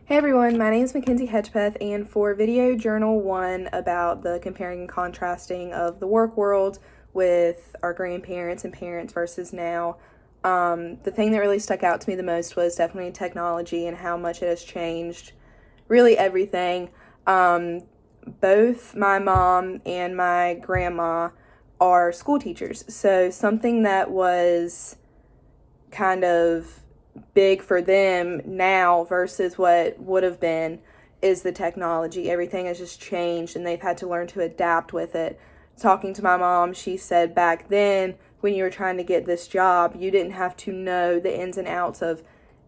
Hey everyone, my name is Mackenzie Hedgepeth, and for video journal 1 about the comparing and contrasting of the work world with our grandparents and parents versus now, the thing that really stuck out to me the most was definitely technology and how much it has changed really everything. Both my mom and my grandma are school teachers, so something that was kind of big for them now versus what would have been is the technology. Everything has just changed and they've had to learn to adapt with it. Talking to my mom, she said back then when you were trying to get this job, you didn't have to know the ins and outs of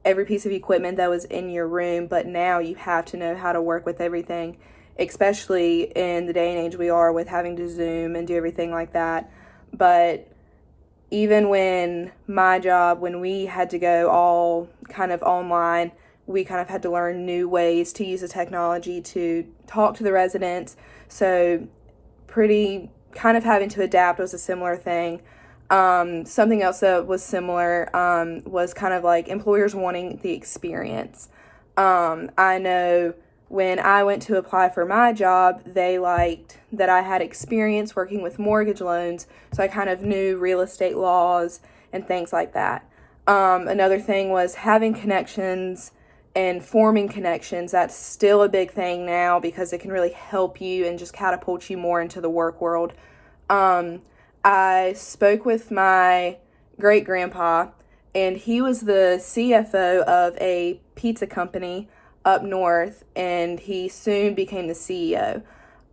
every piece of equipment that was in your room, but now you have to know how to work with everything, especially in the day and age we are with having to Zoom and do everything like that. But even when my job, when we had to go all kind of online, we kind of had to learn new ways to use the technology to talk to the residents. So pretty kind of having to adapt was a similar thing. Something else that was similar was kind of like employers wanting the experience. I know when I went to apply for my job, they liked that I had experience working with mortgage loans, so I kind of knew real estate laws and things like that. Another thing was having connections and forming connections. That's still a big thing now because it can really help you and just catapult you more into the work world. I spoke with my great grandpa, and he was the CFO of a pizza company up north, and he soon became the CEO.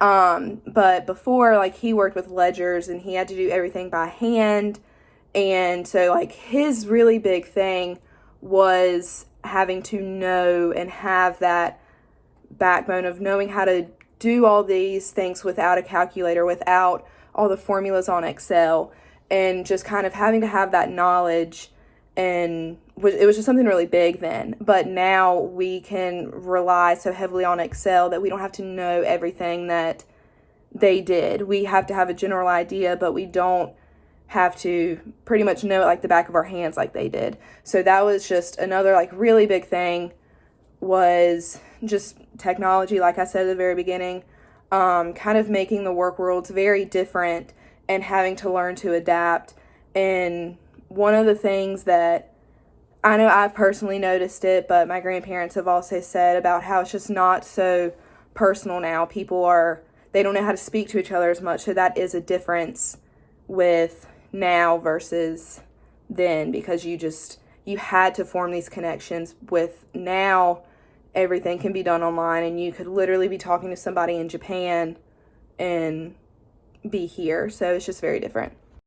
But before, like, he worked with ledgers and he had to do everything by hand. And so, like, his really big thing was having to know and have that backbone of knowing how to do all these things without a calculator, without all the formulas on Excel, and just kind of having to have that knowledge. And it was just something really big then. But now we can rely so heavily on Excel that we don't have to know everything that they did. We have to have a general idea, but we don't have to pretty much know it like the back of our hands like they did. So that was just another like really big thing, was just technology, like I said at the very beginning, kind of making the work worlds very different and having to learn to adapt. And one of the things that I know I've personally noticed it, but my grandparents have also said about how it's just not so personal now. They don't know how to speak to each other as much, so that is a difference with now versus then, because you had to form these connections. With now, everything can be done online, and you could literally be talking to somebody in Japan and be here, so it's just very different.